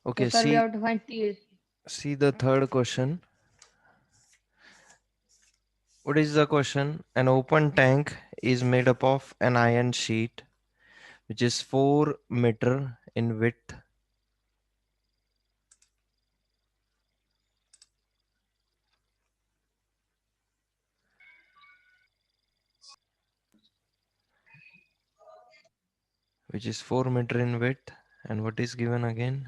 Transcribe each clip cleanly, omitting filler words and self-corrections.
Okay, sir, we see, have to find TS. see the third question. What is the question? An open tank is made up of an iron sheet which is 4 meter in width, which is 4 meter in width, and what is given again?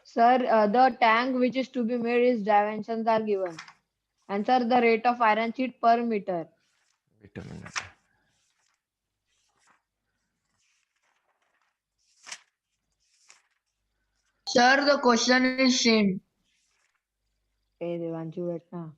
Sir, the tank which is to be made, its dimensions are given. And sir, the rate of iron sheet per meter. Wait a minute. Sir, the question is same. Hey, Devanshu, wait now.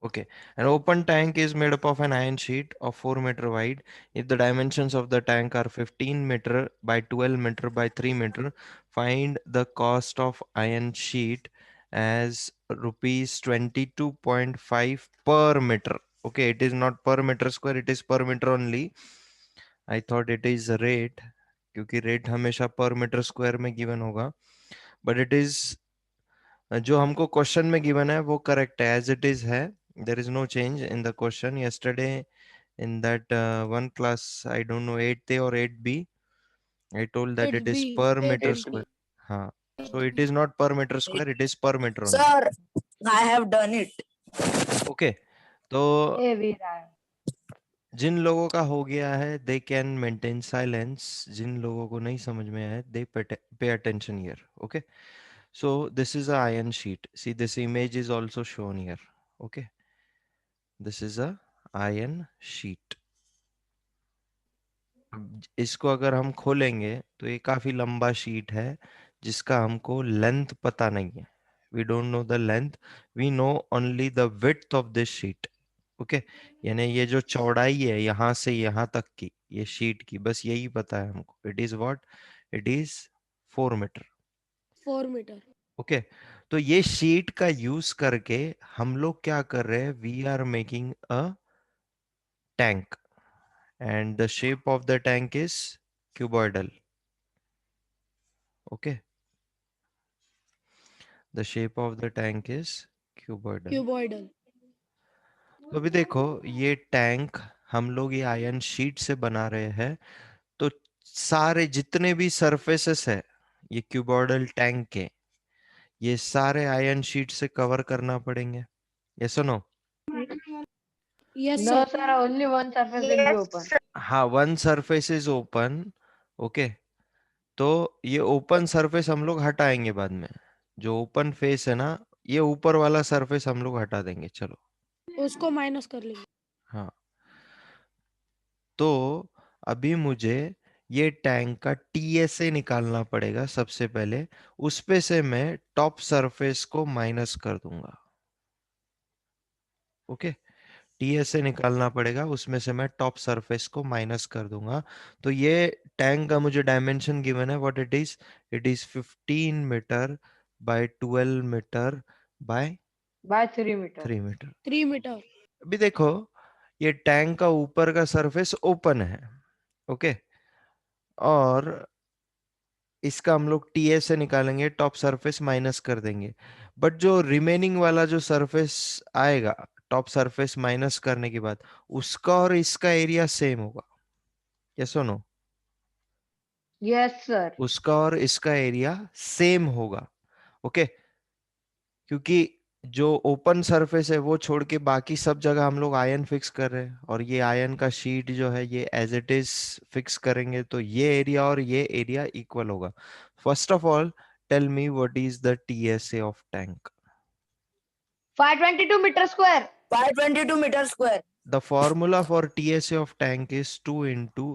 Okay, an open tank is made up of an iron sheet of 4 meter wide. If the dimensions of the tank are 15 meter by 12 meter by 3 meter, find the cost of iron sheet as rupees 22.5 per meter. Okay, it is not per meter square, it is per meter only. I thought it is rate, क्योंकि rate हमेशा per meter square में given होगा, but it is जो हमको question में given है वो correct है, एज इट इज है. There is no change in the question. Yesterday in that one class, I don't know 8th or 8B, I told that it is per meter square. हाँ, so it is not per meter square, it is per meter only. Sir, I have done it. Okay, तो Hey, Veera. जिन लोगों का हो गया है they can maintain silence, जिन लोगों को नहीं समझ में आया they pay attention here. Okay, so this is a iron sheet. See, this image is also shown here. Okay, this is a iron sheet. अब इसको अगर हम खोलेंगे तो ये काफी लंबा शीट है जिसका हमको लेंथ पता नहीं है. We don't know the length, we know only the width of this sheet. Okay, यानी ये जो चौड़ाई है यहाँ से यहाँ तक की, ये शीट की, बस यही पता है हमको. It is what, it is 4 metre. 4 metre. Okay, तो ये शीट का यूज करके हम लोग क्या कर रहे हैं, we are making a tank, and the shape of the tank is cuboidal. Okay, the shape of the tank is cuboidal. Cuboidal. तो अभी देखो, ये टैंक हम लोग ये आयरन शीट से बना रहे हैं, तो सारे जितने भी सरफेसेस है ये क्यूबॉइडल टैंक के, ये सारे आयरन शीट से कवर करना पड़ेंगे. यस और no? Yes No, sir. sir, only one surface will be open. हाँ, one surface is open. Okay, तो ये ओपन सरफेस हम लोग हटाएंगे बाद में. जो ओपन फेस है ना, ये ऊपर वाला सरफेस हम लोग हटा देंगे. चलो, उसको माइनस कर लेंगे. हाँ, तो अभी मुझे ये टैंक का टीएसए निकालना पड़ेगा सबसे पहले. उस पे से मैं टॉप सरफेस को माइनस कर दूंगा. ओके, टीएसए निकालना पड़ेगा, उसमें से मैं टॉप सरफेस को माइनस कर दूंगा. तो ये टैंक का मुझे डायमेंशन गिवन है, what it is 15 metre by 12 metre by By 3 meter. 3 metre. 3 metre. अभी देखो, ये टैंक का ऊपर का सरफेस ओपन है. ओके, और इसका हम लोग टीएसए निकालेंगे, टॉप सरफेस माइनस कर देंगे. बट जो रिमेनिंग वाला जो सरफेस आएगा टॉप सरफेस माइनस करने के बाद, उसका और इसका एरिया सेम होगा. यस और नो? Yes, sir. उसका और इसका एरिया सेम होगा. ओके, क्योंकि जो ओपन सरफेस है वो छोड़ के बाकी सब जगह हम लोग आयन फिक्स कर रहे हैं, और ये आयन का शीट जो है ये एज इट इज फिक्स करेंगे, तो ये एरिया और ये एरिया इक्वल होगा. First of all, tell me what is the TSA of tank. 522 meter square. 522 meter square. The formula for TSA of tank is 2 into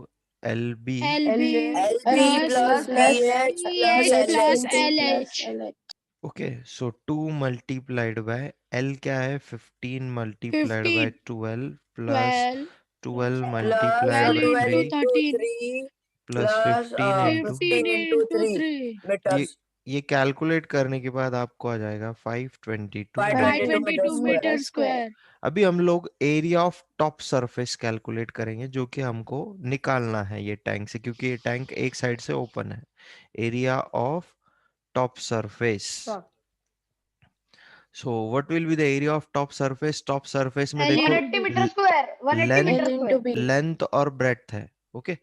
LB. LB LB plus BH plus PH plus LH. LH. Okay, so 2 multiplied by L क्या है, 15 multiplied by 15 12 plus 12 12 Plus multiplied 12 by 12 into 3 into 13 3 plus plus 15 into 15 15 into into 3 3 ये meters. ये calculate करने के बाद आपको आ जाएगा 522 522 metre. 522 meter meter square. square. अभी हम लोग area of top surface calculate करेंगे, जो कि हमको निकालना है ये टैंक से, क्योंकि ये टैंक एक साइड से ओपन है। Area of top surface. Top. So what will be the area of top surface? Top surface में L देखो 180 meter square. 180 length meter square. Length और ब्रेड्थ है। ओके,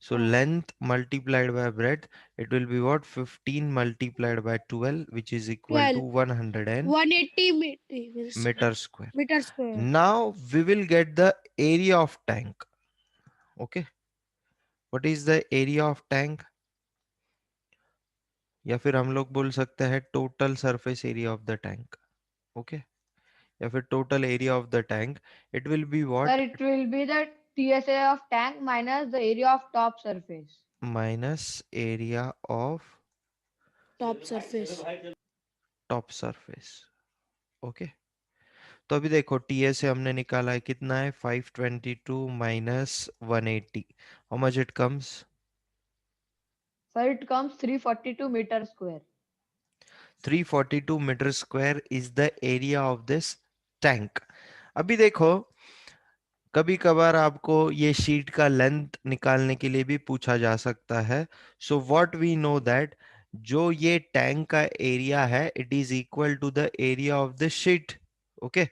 सो हाँ. Length multiplied by breadth, it will be what 15 multiplied by 12 which is equal to 12. 180 meters. meter square. Meter square. Now we will get the area of tank. Okay, what is the area of tank? या फिर हम लोग बोल सकते हैं total surface area of the tank. Okay, या फिर total area of the tank, it will be Sir, what it will be the TSA of tank minus the area of top surface. Minus area of Top surface. Top surface. Okay, तो अभी देखो TA से हमने निकाला है कितना है 522 minus 180, how much it comes? Sir, it comes 342 meter square. 342 metre square is the area of this tank. अभी देखो कभी कभार आपको ये शीट का लेंथ निकालने के लिए भी पूछा जा सकता है। So what we know that जो ये टैंक का एरिया है it is equal to the area of the sheet. Okay,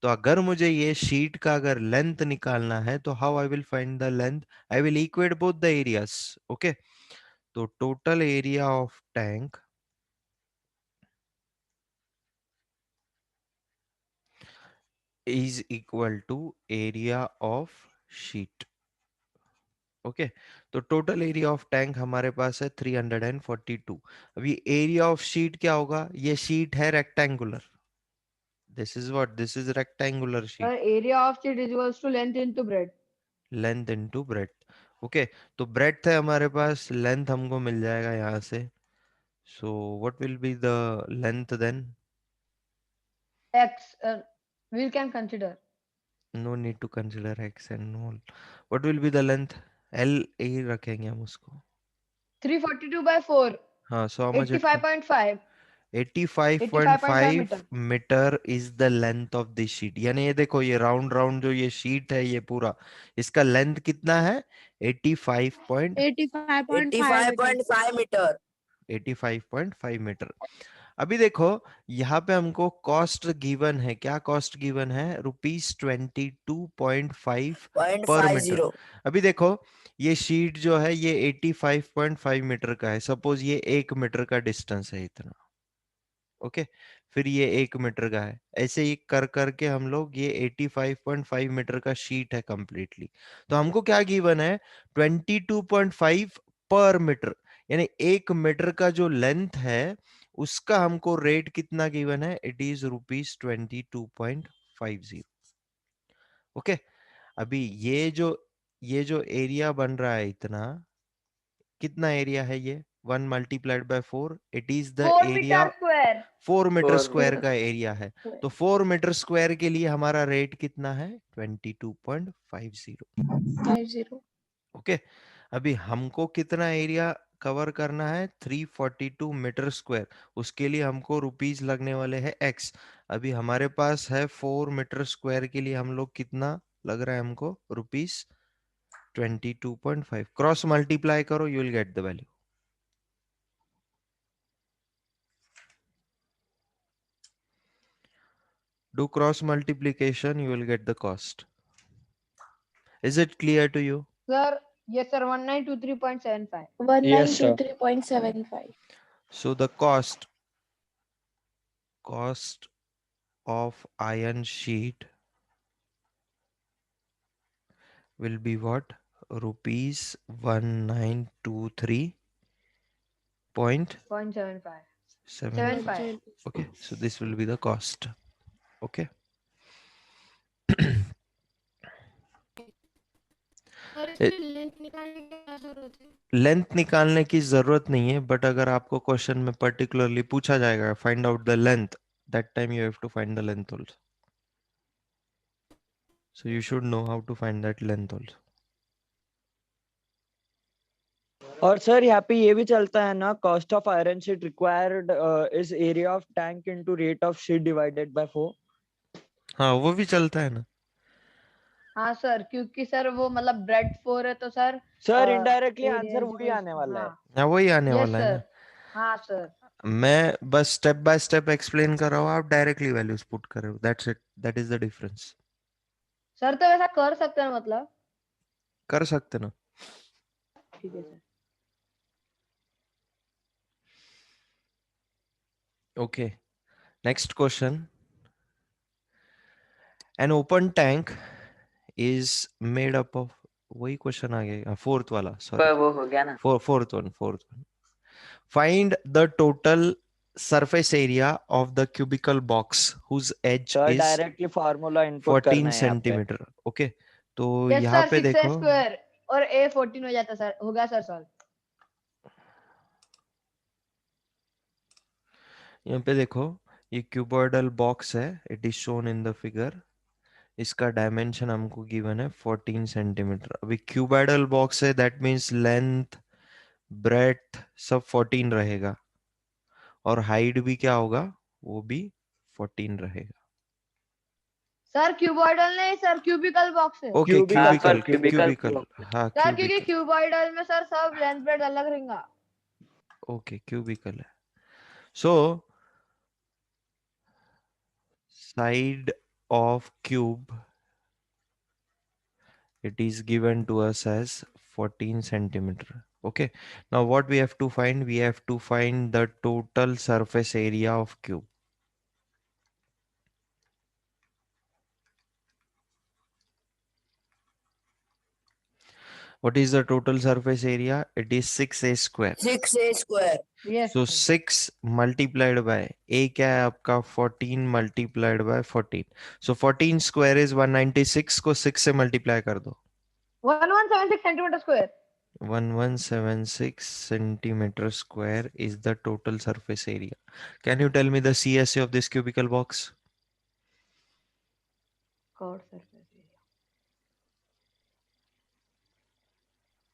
तो अगर मुझे ये शीट का अगर लेंथ निकालना है तो how I will find the length? I will equate both the areas. Okay, तो total area of tank is equal to area of sheet. Okay, तो टोटल एरिया ऑफ टैंक हमारे पास है 342। अभी एरिया ऑफ शीट क्या होगा? ये sheet है rectangular, this is rectangular Sir, sheet, area of sheet is equals to length into breadth. Length into breadth. Okay, तो ब्रेड्थ है हमारे पास, लेंथ हमको मिल जाएगा यहाँ से। So what will be the length then? X, we can consider. No need to consider X and all. What will be the length? L A रखेंगे हम उसको। 342 by 4. हाँ, so how much it? 85.5. 85.5 85.5 meter. Meter is the length of this sheet. यानी ये देखो ये round round जो ये शीट है ये पूरा, इसका लेंथ कितना है? 85.5 meter. 85.5 meter. 85.5 मीटर। अभी देखो यहाँ पे हमको कॉस्ट गिवन है, क्या कॉस्ट गिवन है? ₹22.5 पर मीटर। 0.50. अभी देखो ये शीट जो है ये 85.5 मीटर का है, सपोज ये 1 मीटर का डिस्टेंस है इतना। ओके, फिर ये 1 मीटर का है, ऐसे ही कर करके हम लोग ये 85.5 मीटर का शीट है कंप्लीटली। तो हमको क्या गिवन है? 22.5 पर मीटर, यानी 1 मीटर का जो लेंथ है उसका हमको रेट कितना गिवन है? It is ₹22.50। ओके, अभी ये जो एरिया बन रहा है इतना, कितना एरिया है ये? 1 multiplied by 4, it is the 4 area. meter square. 4 meter square का एरिया है, तो 4 मीटर स्क्वायर के लिए हमारा रेट कितना है? 22.50। 50. ओके, अभी हमको कितना एरिया कवर करना है? 342 मीटर स्क्वायर, उसके लिए हमको रुपीज लगने वाले हैं एक्स। अभी हमारे पास है 4 मीटर स्क्वायर के लिए हम लोग कितना लग रहा है हमको? ₹22.5। क्रॉस मल्टीप्लाई करो, you will get the value. Do cross multiplication, you will get the cost. Is it clear to you? Sir, yes, sir, 1923.75. Yes, sir. 1923.75. So the cost of iron sheet will be what? Rupees 1923.75. 0.75. Okay, so this will be the cost. Okay. Length निकालने की जरूरत नहीं है, but अगर आपको question में particularly पूछा जाएगा find out the length, that time you have to find the length also. So you should know how to find that length also. और सर यहाँ पे ये भी चलता है ना, cost of iron sheet required is area of tank into rate of sheet divided by 4। हाँ वो भी चलता है ना। हाँ सर, क्योंकि सर वो मतलब ब्रेड 4 है तो sir sir indirectly area answer is वही equals आने to- वाला है। हाँ हाँ वही आने यस वाला है ना। सर। हाँ सर। मैं बस स्टेप बाय स्टेप एक्सप्लेन कर रहा हूँ, आप डायरेक्टली वैल्यूज पुट कर रहे हो, that's it, that is the difference. Sir तो वैसा कर सकते हैं मतलब। कर सकते ना। ठीक है sir. Okay, next question. An open tank is made up of, वही क्वेश्चन आ गया, फोर्थ वाला, सॉरी वो हो गया ना। Fourth one. Find the total surface area of the cubical box whose edge sir is directly formula input करना 14 है यहाँ पे। सेंटीमीटर। ओके, तो यस यहाँ सर, पे 6a देखो, स्क्वायर और a 14 हो जाता सर, होगा सर सॉल्व। यहाँ पे देखो, ये क्यूबॉइडल बॉक्स है, it is shown in the figure. इसका डायमेंशन हमको गिवन है 14 सेंटीमीटर। अभी क्यूबॉइडल बॉक्स है, दैट मीन्स लेंथ ब्रेथ सब 14 रहेगा, और हाइट भी क्या होगा, वो भी 14 रहेगा। सर क्यूबॉइडल नहीं सर, क्यूबिकल बॉक्स है। Okay Cubical, cubical, cubical. हाँ सर क्योंकि क्यूबिकल, क्यूबॉइडल में सर सब लेंथ ब्रेड अलग रहेगा। ओके क्यूबिकल है। So side of cube, it is given to us as 14 centimeter. Okay, now what we have to find, we have to find the total surface area of cube. What is the total surface area? It is 6a square. 6a square. Yes So 6 multiplied by a क्या है आपका, 14 multiplied by 14. So 14 square is 196, को 6 से multiply कर दो, 1176 centimetre square. 1176 centimeter square is the total surface area. Can you tell me the CSA of this cubical box? Curve surface area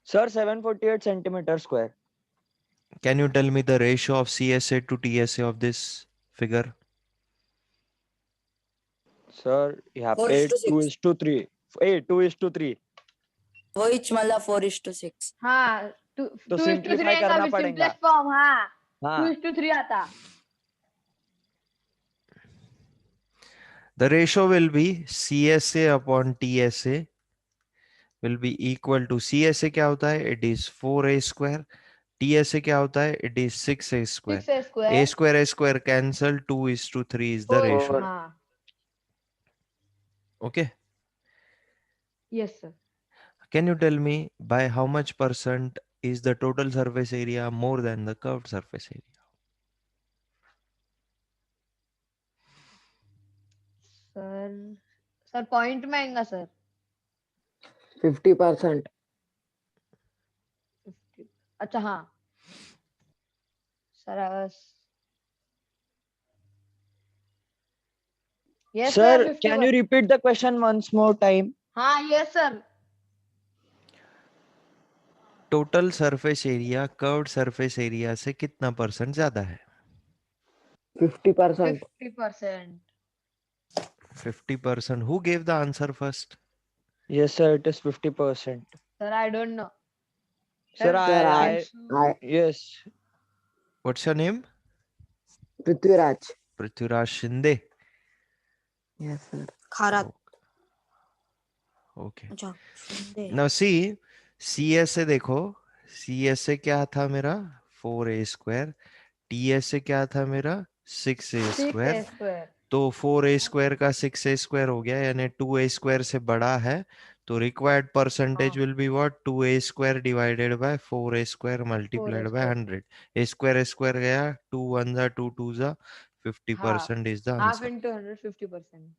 sir 748 centimetre square. Can you tell me the ratio of CSA to TSA of this figure? Sir यहाँ 4 पे is to 6. 2:3, 2:3। वही मतलब 4:6. हाँ, तो 2:3 simplify आएगा, करना फिर पड़ेगा। Simplest form. हाँ, हाँ 2:3 आता। The ratio will be CSA upon TSA will be equal to, CSA क्या होता है, it is 4a square, TSA क्या होता है, it is 6a square. 6a A square square cancel, 2:3 is the 4। ratio. हाँ Okay. Yes sir. Can you tell me by how much percent is the total surface area more than the curved surface area? Sir sir point में आएगा sir. 50%. 50। अच्छा हाँ sir. Yes sir sir, can you 50। Repeat the question once more time? हाँ yes sir. Total surface area curved surface area से कितना percent ज्यादा है? 50%. 50%। 50%. Who gave the answer first? Yes sir it is 50%। Sir I don't know. Sir Sir, I yes What's your name? Prithviraj. Prithviraj Shinde. Yes, sir. खारा। Okay. अच्छा Shinde. Now see, CSA देखो, CSA क्या था मेरा 4a square, TSA क्या था मेरा 6a 6a square, square. तो 4a square का 6a square हो गया, यानी 2a square से बड़ा है, तो required percentage will be what, 2a square divided by 4a square multiplied by 100. a square गया, 2 1 जा 2 2 जा, 50% is the half answer. Into 100, 50%।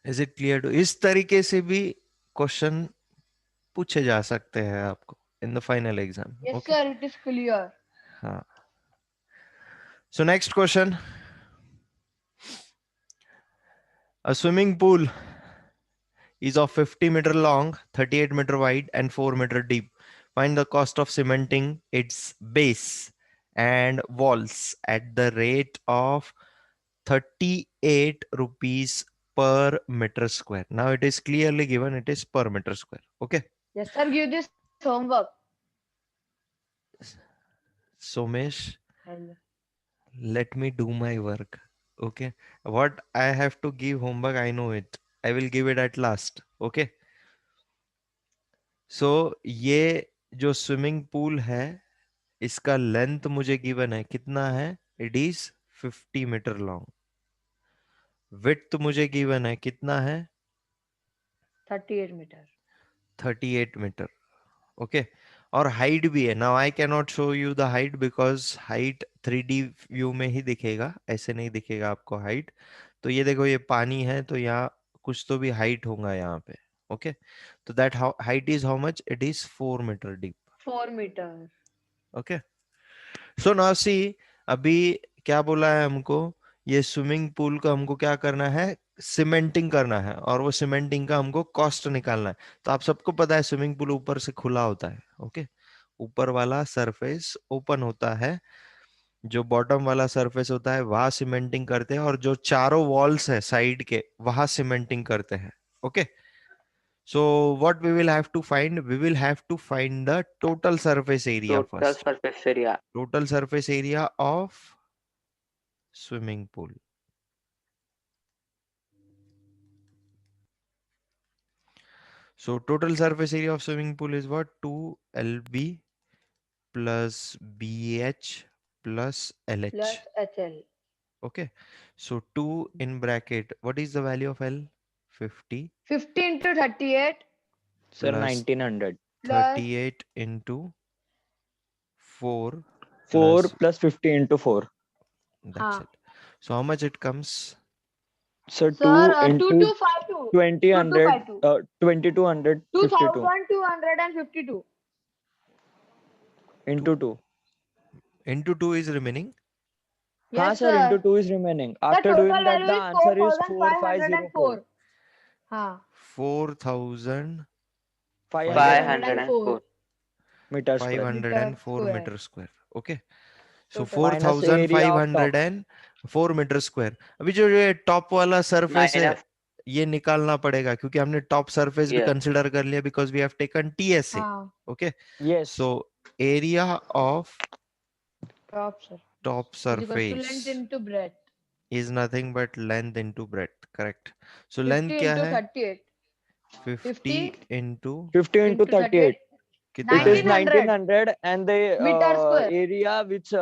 Is it clear to? इस तरीके से भी क्वेश्चन पूछे जा सकते हैं आपको in the final exam. Yes Okay. Sir, it is clear. हाँ. So next question. A swimming pool is of 50 meter long, 38 meter wide and 4 meter deep. Find the cost of cementing its base and walls at the rate of 38 rupees per meter square. Now it is clearly given it is per meter square. Okay. Yes, sir. Give this homework. Somesh, Hello. let me do my work. Okay. What I have to give homework, I know it. I will give it at last. Okay. So ये जो swimming pool है इसका length मुझे given है कितना है, it is 50 meter long. Width मुझे given है कितना है, 38 meter. 38 मीटर. ओके. और हाइट भी है. Now I can not show you the height because height 3D view में ही दिखेगा, ऐसे नहीं दिखेगा आपको हाइट. तो ये देखो ये पानी है तो यहाँ कुछ तो भी हाइट होगा यहाँ पे. ओके. तो that height is how much, it is 4 meter deep. 4 meter. Okay. So now see, अभी क्या बोला है हमको, ये स्विमिंग पूल का हमको क्या करना है, सीमेंटिंग करना है, और वो सीमेंटिंग का हमको कॉस्ट निकालना है. तो आप सबको पता है स्विमिंग पूल ऊपर से खुला होता है. ओके. ऊपर वाला सरफेस ओपन होता है, जो बॉटम वाला सरफेस होता है वहां सीमेंटिंग करते हैं, और जो चारों वॉल्स है साइड के वहां सीमेंटिंग करते हैं. Okay. So what we will have to find? We will have to find the total surface area Total first. surface area. Total surface area of swimming pool. So total surface area of swimming pool is what? 2 LB plus BH plus LH. Plus HL. Okay. So 2 in bracket. What is the value of L? 50 50 into 38 Sir, Plus 1900. plus 38 into 4 4 plus plus 50 into 4. that's हाँ. it. So how much it comes? So 2 Sir, into 2252. 2000, 2252 2252. into 2. Into 2 is remaining. हाँ Yes, sir, sir. into 2 is remaining. The After total doing that, value the is answer is 4504. 4504. हाँ. 4,504 504 meter square. meter square. meter square. Okay. So Total. Minus area of top. 4,504 meter square. अभी जो ये top वाला surface है ये निकालना पड़ेगा क्योंकि हमने टॉप सरफेस भी कंसीडर कर लिया because we have taken TSA. हाँ. Okay. Yes. So area of Top, sir. top Is equal to length surface into breadth. is nothing but length into breadth. Correct. So 50 length क्या into है? 38. 50 into 50 into 38. कितना It is है? 1900 and the meter square. area which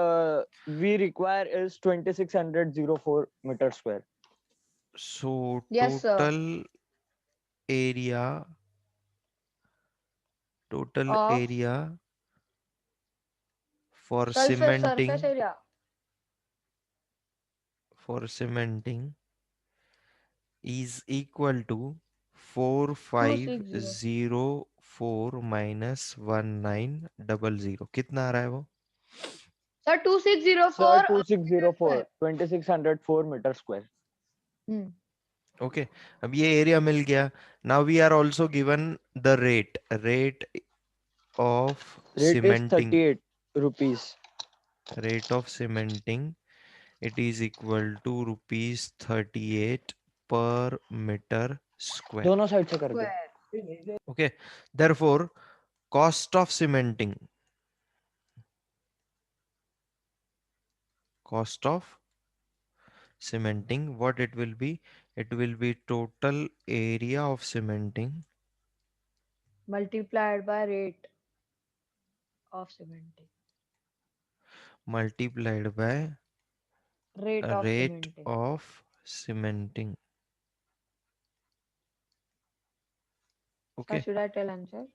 we require is 2604 meter square. So Yes, sir. total area Of for surface cementing area. is equal to 4504 minus 1900. कितना आ रहा है वो? Sir, 2604. Sir, 2604, 2604 meter square. Okay. अब ये area मिल गया. Now we are also given the rate of Rate is cementing. 38 rupees. Rate of cementing, it is equal to rupees 38 per meter square. दोनों side से कर दे. Square. Okay. Therefore, cost of cementing, what it will be? It will be total area of cementing Multiplied by rate of cementing. multiplied by Rate of rate cementing. of cementing. Sir, Okay. should I tell answer?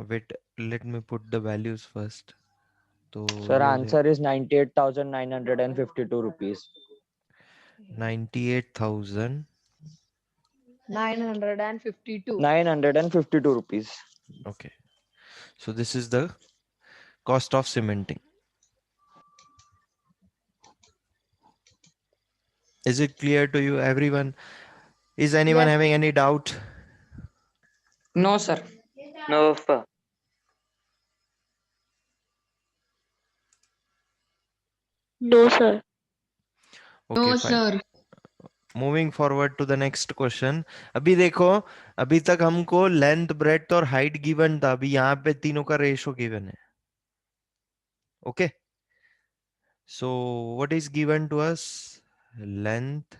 Wait, let me put the values first. तो Sir, ये हो answer is 98,952 rupees. 98,000 952. 952 rupees. Okay. So this is the cost of cementing. Is it clear to you, everyone? Is anyone Yes. having any doubt? No, sir. No, sir. No, sir. Okay, fine. Moving forward to the next question. अभी देखो, अभी तक हमको length, breadth और height given था, अभी यहाँ पे तीनों का रेशो गिवन है। Okay, so what is given to us? Length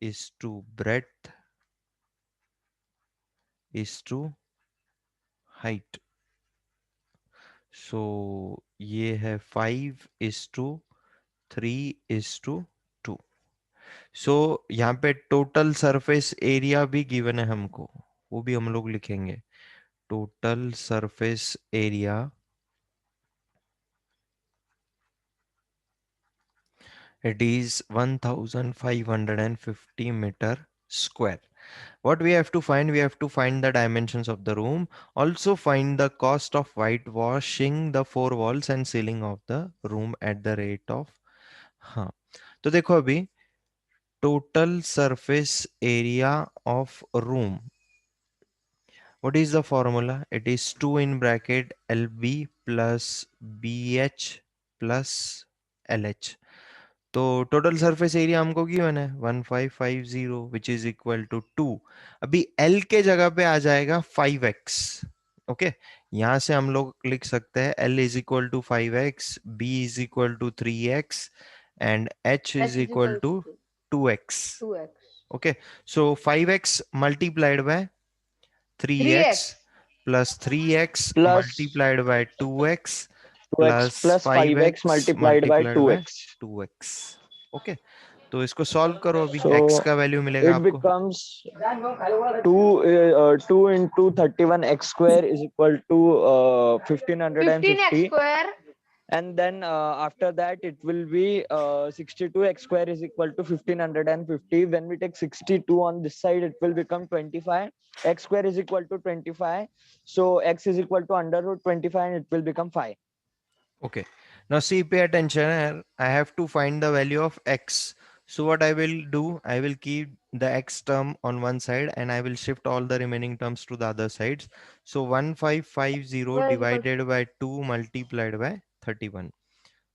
is to breadth is to height. So ये है 5 is to 3 is to 2. So यहाँ पे टोटल सरफेस एरिया भी गिवन है हमको, वो भी हम लोग लिखेंगे। Total surface area it is 1550 meter square. What we have to find? We have to find the dimensions of the room. Also find the cost of whitewashing the 4 walls and ceiling of the room at the rate of, हाँ तो देखो अभी total surface area of room. What is the formula? It is 2 in bracket LB plus BH plus LH. तो total surface area हमको given है 1550 which is equal to 2। अभी L के जगह पे आ जाएगा 5x। ओके, यहां से हम लोग लिख सकते हैं L is equal to 5x, B is equal to 3x and H is equal to 2x। 2x. Okay, so 5x multiplied by 3x 3x. plus 3x Plus multiplied by 2x 2x plus 5x multiplied by 2x. 2x। Okay, तो इसको solve करो। अभी So x का value मिलेगा it आपको becomes 2 into 31 x square is equal to 15x 1550. square. And then after that it will be 62x square is equal to 1550. When we take 62 on this side, it will become 25. X square is equal to 25. So x is equal to under root 25 and it will become 5. Okay, now see, pay attention here. I have to find the value of x. So what I will do, I will keep the x term on one side and I will shift all the remaining terms to the other sides. So 1550 Well, divided by 2 multiplied by 31.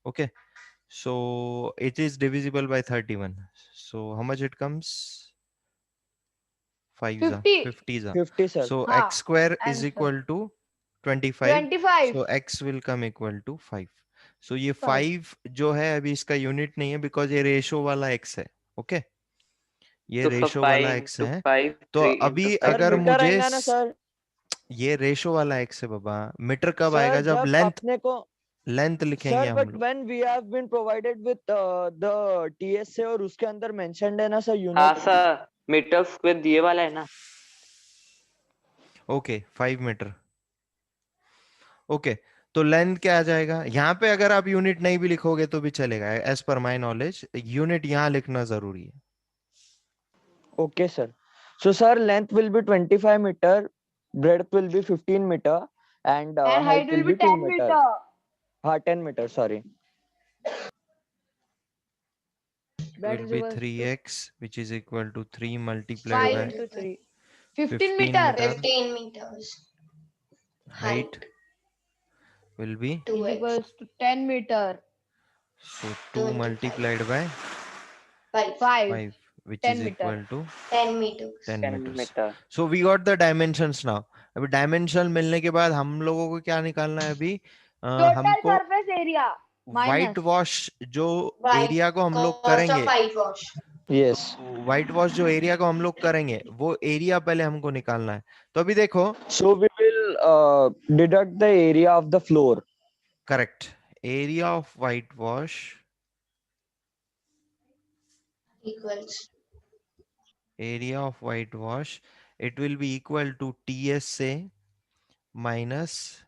Okay, so it is divisible by 31. So how much it comes? 5 50. 50 za. 50, sir. So हाँ, x square is answer. equal to 25. 25. So x will come equal to 5. So ये Five. 5 जो है अभी इसका unit नहीं है, because ये ratio वाला x है। ओके, ये तो for रेशो 5 वाला x into है। 5, तो 3 अभी into 5 अगर मीटर मुझे आएगा ना सर? ये रेशो वाला x है बाबा, मीटर कब सर आएगा? जब जब लेंथ अपने को लिखेंगे सर हम बट लोग। When we have been provided with the TSA और उसके अंदर मेंशन्ड है ना सर हाँ यूनिट। सर, मीटर स्क्वायर ये वाला है ना। Okay, 5 meter. ओके, तो लेंथ क्या आ जाएगा? यहाँ पे अगर आप यूनिट नहीं भी लिखोगे तो भी चलेगा, as per my knowledge unit यहाँ लिखना जरूरी है। Okay, sir. So, sir, length will be 25 meter, breadth will be 15 meter, and And height will be 2 10 meter. meter. 10 meter, sorry. It will be 3x, which is equal to 3 multiplied 5 by into 3. 15 15 meter. meter. 15 meters. Height will be, Is equals to 10 meter. so 2 multiplied by 5. 5, which 10 is meter. equal to 10 meters. 10 10 meters. Meter. So we got the dimensions now. अभी dimension मिलने के बाद हम लोगों को क्या निकालना है? अभी Total हमको surface area. White Minus. Wash जो White एरिया को हम लोग cost करेंगे, of whitewash. Yes. White wash जो एरिया को हम लोग करेंगे वो एरिया पहले हमको निकालना है। तो अभी देखो, So, we will deduct the area of the floor. Correct, area of white wash Equals. area of whitewash, it will be equal to TSA minus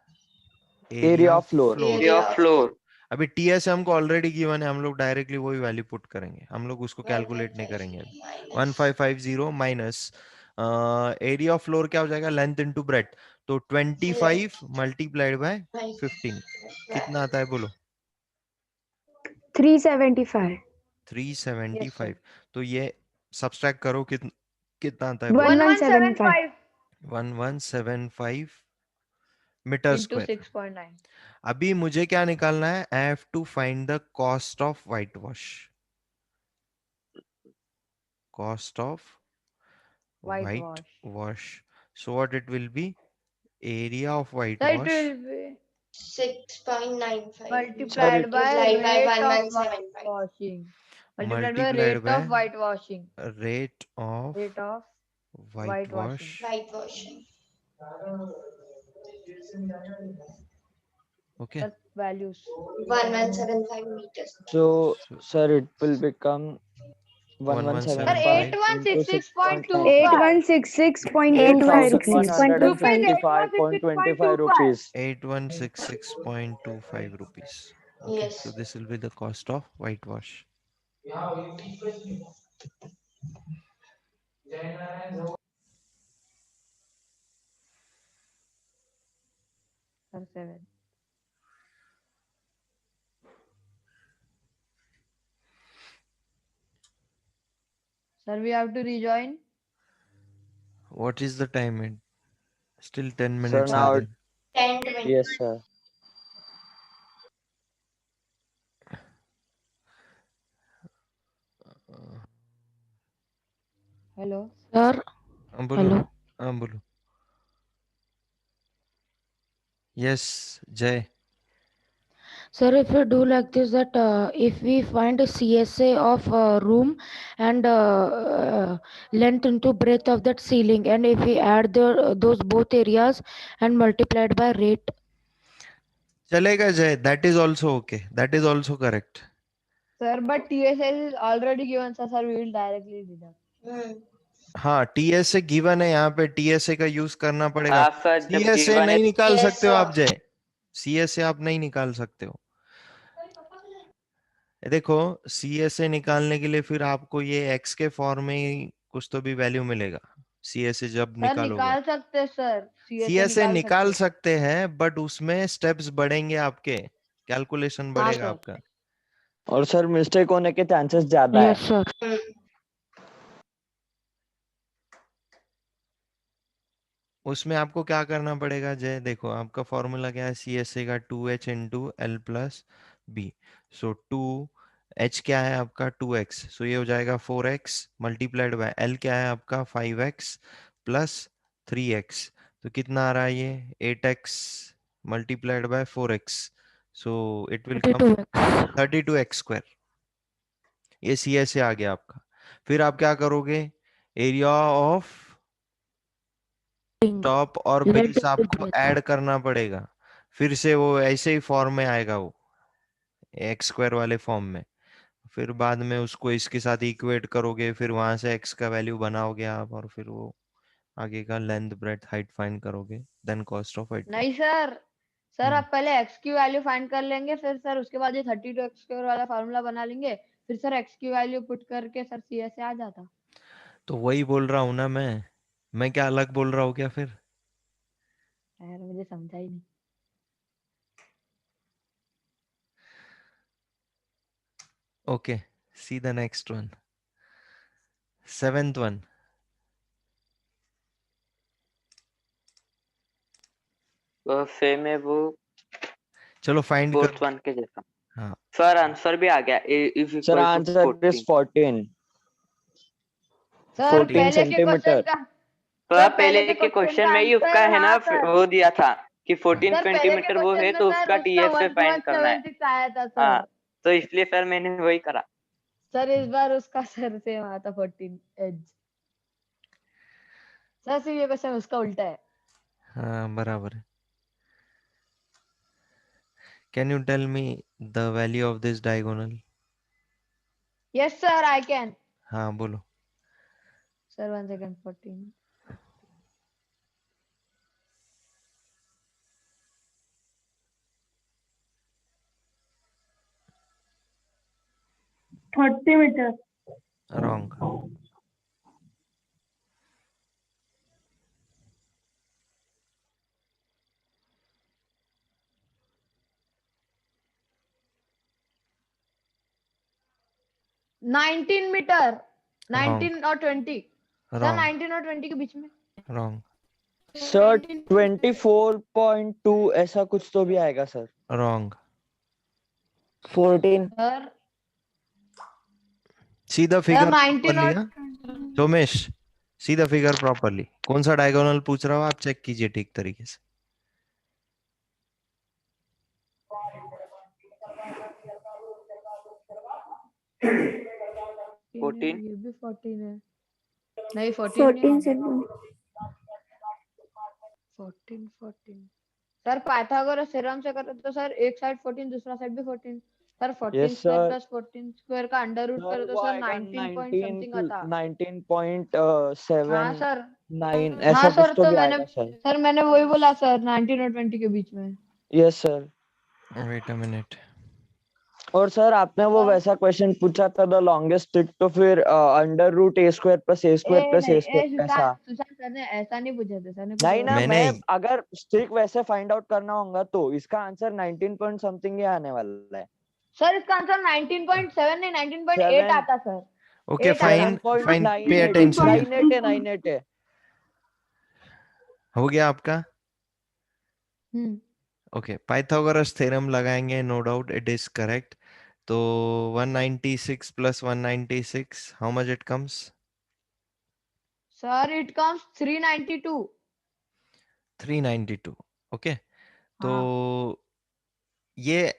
Area of floor. Area of floor. अभी TSA हमको already given है, हम लोग directly वही value put करेंगे, हम लोग उसको कैलकुलेट नहीं करेंगे। 1550 माइनस एरिया ऑफ फ्लोर क्या हो जाएगा? Length into breadth. तो 25 मल्टीप्लाइड बाय 15 कितना आता है बोलो? 375. 375। तो ये सब्सट्रैक्ट करो, कितना आता है? 1175. 1175 मीटर into स्क्वायर। 6.9. अभी मुझे क्या निकालना है? I have to find the cost of white wash. Cost of White white wash. wash. So what it will be? Area of white So it wash. will be 6.95. multiplied by Multiplied by rate of 1175. whitewashing. Multiplied by Multiplied rate by of whitewashing. rate of Rate of whitewash. Whitewashing. Okay. the values. 1175 meters. So, So sir, it will become Sir, 1175 into 8166.25. 8,165.25 rupees. 8166.25 rupees. Okay. So Yes. this will be the cost of whitewash. Sir, 7. Sir, we have to rejoin. What is the time? It still 10 Sir, minutes now are it, there. 10 to 20. yes, sir. Hello. Sir, बोलो। hello. बोलो। Yes, Jay. Sir, if we do like this, that if we find a CSA of room and length into breadth of that ceiling, and if we add those both areas and multiplied by rate. चलेगा Jay. That is also okay. That is also correct. Sir, but TSS is already given, sir. Sir, we will directly deduct. हाँ, TSA given है, यहाँ पे TSA का use करना पड़ेगा। हाँ sir, जब CSA given है नहीं निकाल Yes, सकते हो sir. आप जय। CSA आप नहीं निकाल सकते हो। देखो, CSA निकालने के लिए फिर आपको ये x के फॉर्म में ही कुछ तो भी वैल्यू मिलेगा। CSA जब सर निकालोगे, निकाल सकते सर, CSA निकाल सकते हैं, बट उसमें स्टेप्स बढ़ेंगे आपके, कैलकुलेशन हाँ बढ़ेगा सर। आपका। और सर मिस्टेक होने के चांसेस ज्यादा है। Yes, sir. उसमें आपको क्या करना पड़ेगा जय? देखो, आपका फॉर्मूला क्या है? CSA का 2H into L plus B. So 2H क्या है आपका? 2x। सो ये हो जाएगा 4x मल्टीप्लाइड बाय L क्या है आपका? 5x plus 3x। तो कितना आ रहा है ये? 8x multiplied by 4x। So it will come 32x. 32x square. ये CSA आ गया आपका। फिर आप क्या करोगे? एरिया ऑफ टॉप और Length बेस into आपको breadth. ऐड करना पड़ेगा। फिर से वो ऐसे ही फॉर्म में आएगा, वो एक्स स्क्वायर वाले फॉर्म में। फिर बाद में उसको इसके साथ इक्वेट करोगे, फिर वहां से एक्स का वैल्यू बनाओगे आप, और फिर वो आगे का लेंथ ब्रेड्थ हाइट फाइंड करोगे, देन कॉस्ट ऑफ हाइट। नहीं सर, सर आप पहले x की वैल्यू फाइंड कर लेंगे, फिर सर उसके बाद ये 32x स्क्वायर वाला फार्मूला बना लेंगे, फिर सर x की वैल्यू पुट करके सर CSA आ जाता। तो वही बोल रहा हूँ ना मैं क्या अलग बोल रहा हूँ क्या फिर? यार मुझे समझा ही नहीं। Okay, see the next one, 7th one. Same है वो चलो फाइंड फोर्थ करो। वन के जैसा। हाँ, सर आंसर भी आ गया, if sir equal to answer is 14 sir 14 पहले के क्वेश्चन सेंटीमीटर। का तो सर आप पहले के क्वेश्चन में ही उसका है ना वो दिया था कि 14 सर पहले के सेंटीमीटर वो है, क्वेश्चन में तो सर उसका उसका TSA फाइंड करना है। 1176 आया था हाँ, सर। तो इसलिए सर मैंने वही करा। सर इस बार उसका सर से आया था 14 एज। सर सिर्फ ये क्वेश्चन उसका उल्टा है। हाँ बराबर है। Can you tell me the value of this diagonal? Yes sir I can. हाँ बोलो। Sir 1 second 14 30 meters. Wrong. Nineteen meter, Wrong. 19 और 20। Sir Wrong. 19 और 20 के बीच में। Wrong. सर 24.2 ऐसा कुछ तो भी आएगा सर। रॉन्ग। 14. सर सीधा सर फिगर 19 प्रॉपरली। और हाँ सोमेश, सीधा फिगर प्रॉपरली। कौन सा डायगोनल पूछ रहा हो आप, चेक कीजिए ठीक तरीके से। फोर्टीन। ये भी 14 है। नहीं 14 नहीं 14 होगा। से 14 सर पाइथागोरस थ्योरम से करते तो सर एक साइड 14 दूसरा साइड भी 14। Sir 14 yes square sir. Plus 14 square का अंडर रूट सर करो तो वो सर आएगा 19 पॉइंट समथिंग आता। 19.7 हाँ सर 9 हाँ ऐसा कुछ सर तो तो भी मैंने आएगा सर। सर मैंने वही बोला सर 19 और 20 के बीच में। Yes sir. Wait a minute. और सर आपने वो वैसा क्वेश्चन पूछा था द लॉन्गेस्ट स्टिक, तो फिर अंडर रूट ए स्क्वायर प्लस ए स्क्वायर प्लस ए स्क्वायर ऐसा। सुशांत सर ने ऐसा नहीं पूछा था सर ने कुछ नहीं और ना, पूछा। मैं मैंने अगर स्टिक वैसे फाइंड आउट करना होगा तो इसका आंसर 19 पॉइंट समथिंग ही आने वाला है। सर इसका आंसर 19.7 नहीं 19.8 7 आता सर। ओके 8 आता फाइन सर। फाइन, पे 7.98 अटेंशन। 98 है। हो गया आपका। हम्म ओके पाइथागोरस थ्योरम लगाएंगे, no doubt it is correct. तो 196 plus 196 how much it comes? Sir it comes 392। 392। Okay तो हाँ ये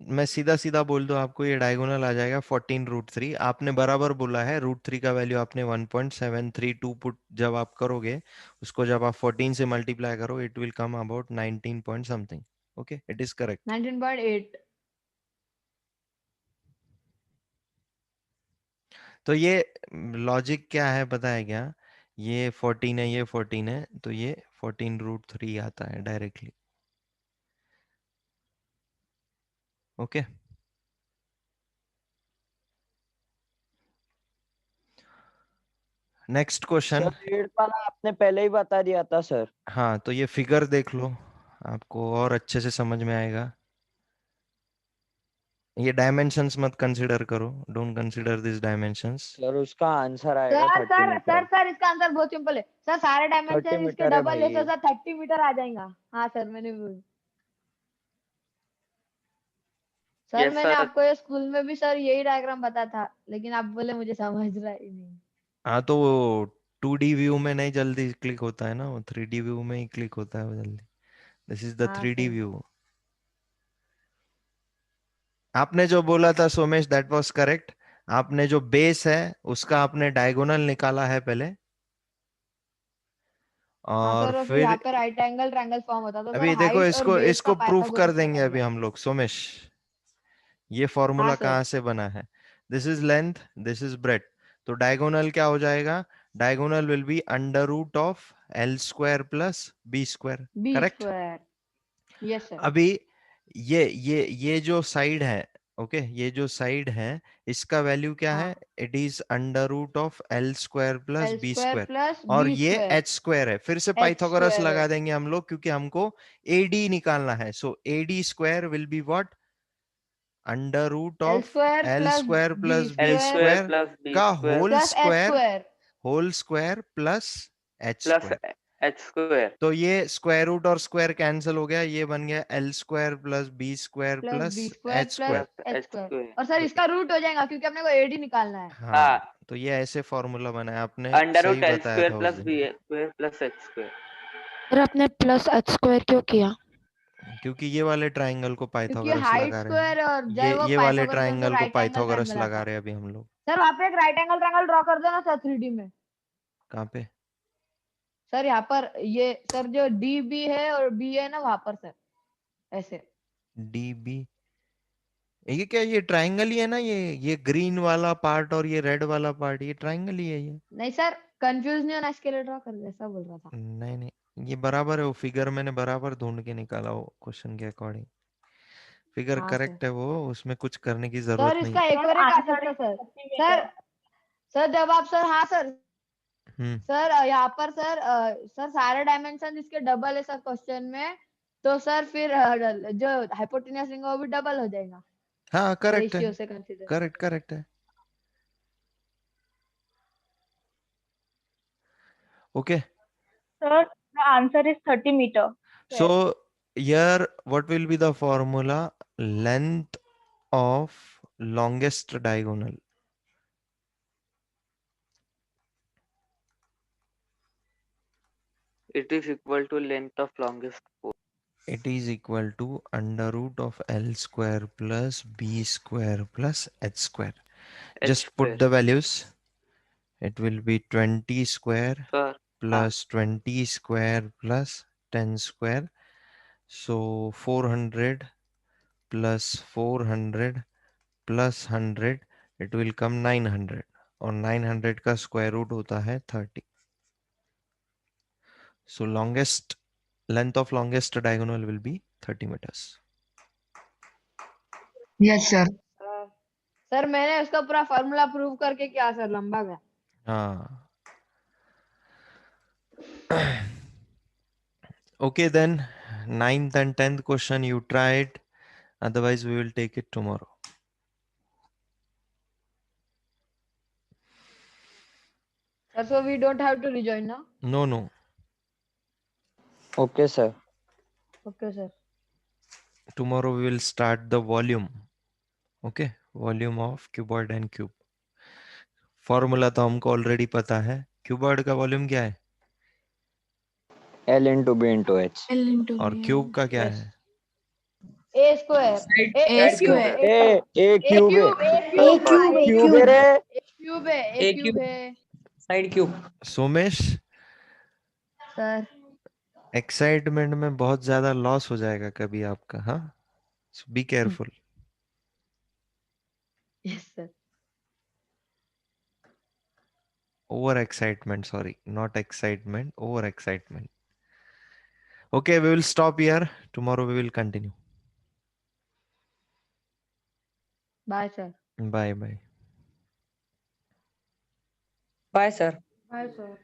मैं सीधा सीधा बोल दूं आपको, ये डायगोनल आ जाएगा 14 रूट 3। आपने बराबर बोला है, रूट 3 का वैल्यू आपने 1.732 पुट जब आप करोगे, उसको जब आप 14 से मल्टीप्लाई करो, it will come about 19 point something. Okay it is correct. 19.8। तो ये लॉजिक क्या है पता है क्या? ये 14 है, ये 14 है, तो ये 14 रूट 3 आता है directly. Okay next question. Sir 8 वाला आपने पहले ही बता दिया था सर। हाँ तो ये फिगर देख लो, आपको और अच्छे से समझ में आएगा। ये डायमेंशंस मत कंसीडर करो, don't consider this dimensions. Sir उसका आंसर आएगा 30 मीटर। सर इसका आंसर बहुत सिंपल है सर। सारे 30 डायमेंशन इसके मीटर है डबल है भाई। सर 30 मीटर आ जाएगा। हाँ सर यस मैंने सर। आपको ये स्कूल में भी सर यही डायग्राम बताया था, लेकिन आप बोले मुझे समझ रहा ही नहीं। हाँ तो वो 2D व्यू में नहीं जल्दी क्लिक होता है ना, वो 3D व्यू में ही क्लिक होता है वो जल्दी। दिस इज द हाँ 3D सर व्यू। आपने जो बोला था सोमेश दैट वाज करेक्ट। आपने जो बेस है उसका आपने डायगोनल निकाला है पहले, हाँ और सर और फिर यहाँ फिर पे राइट एंगल ट्रायंगल फॉर्म होता था सर। अभी देखो हाइट और इसको बेस का इसको प्रूफ कर पाइथागोरस देंगे लगाया अभी था। हम लोग सोमेश। ये हाँ फॉर्मूला सर कहाँ से बना है? This is length, this is breadth. तो डायगोनल क्या हो जाएगा? Diagonal will be under root of L square plus B square. B correct. Square. Yes sir. अभी ये जो साइड है, ओके ये जो साइड है, इसका वैल्यू क्या हाँ है? It is under root of L square plus L B square square. Plus और बी ये स्क्वायर। एच स्क्वायर है। फिर से एच पाइथागोरस स्क्वायर है। लगा देंगे हम लोग, क्योंकि हमको एडी निकालना है। So AD square will be what? Under root L of square L plus square B plus B L square square square plus B का square plus H square whole square plus H plus square. H square तो ये square root और square cancel हो गया, ये बन गया L square plus B square plus plus B square H plus square. Plus H H square. Square. और sir तो इसका रूट हो जाएगा क्योंकि अपने को एडी निकालना है। हाँ हाँ तो ये ऐसे फॉर्मूला बना है, आपने अंडर सही रूट एल बताया स्क्वायर था उस प्लस दिन। B square plus H square. Sir आपने प्लस एच स्क्वायर क्यों किया? क्योंकि ये वाले ट्राइंगल को क्योंकि पाइथागोरस हाइट लगा रहे हैं। स्क्वायर और ये जब वो ये वाले पाइथागोरस में ट्राइंगल को राइट एंगल पाइथागोरस ट्रायंगल आता लगा है। रहे हैं अभी हम लोग। सर वहाँ पे एक राइट एंगल ट्रायंगल ड्रॉ कर दो ना सर 3D में। कहाँ पे? सर यहाँ पर ये सर जो डी बी है और बी है ना वहां पर सर ऐसे। D B? ये क्या, ये ट्राइंगल ही है ना? ये ग्रीन वाला पार्ट और ये रेड वाला पार्ट, ये ट्राइंगल ही है ये। नहीं सर कंफ्यूज नहीं होना इसके लिए ड्रॉ कर दे ऐसा बोल रहा था। नहीं नहीं, ये बराबर है, वो फिगर मैंने बराबर ढूंढ के निकाला वो क्वेश्चन के अकॉर्डिंग। फिगर हाँ सर। करेक्ट है वो, उसमें कुछ करने की सर जरूरत नहीं। इसका एक और एक आंसर था सर। सर सर जब आप सर हाँ सर हम्म सर यहाँ पर सर सर सारे डायमेंशन इसके डबल है सर क्वेश्चन में। तो सर फिर जो हाइपोटेन्यूस रिंग है वो भी डबल हो जाएगा हाँ करेक्ट है, रेशियो से कंसीडर। करेक्ट करेक्ट है। Okay sir The answer is 30 meter. So here what will be the formula? Length of longest diagonal. It is equal to length of longest pole. It is equal to under root of L square plus B square plus H square. H Just square. put the values. It will be 20 square Sir, plus 20 square plus 10 square. So 400 plus 400 plus 100, it will come 900. और 900 का square root होता है 30. So length of longest diagonal will be 30 meters. Yes, sir. Sir मैंने उसका पूरा formula prove करके क्या sir लंबा गया. हाँ. Okay, then 9th and 10th question you tried. Otherwise, we will take it tomorrow. Sir, so we don't have to rejoin now. No, no. Okay, sir. Okay, sir. Tomorrow we will start the volume. Okay, volume of cuboid and cube. Formula तो हमको already पता है. Cuboid का volume क्या है? L into B into H. और cube का क्या Yes. है? A square. A square. A cube है. Cube है रे. A cube है. Side cube. Somesh, Sir. Excitement में बहुत ज्यादा लॉस हो जाएगा कभी आपका. हाँ, be careful. Yes, sir. Over excitement, sorry, not excitement, over excitement. Okay, we will stop here. Tomorrow we will continue. Bye, sir. Bye bye. Bye, sir. Bye, sir.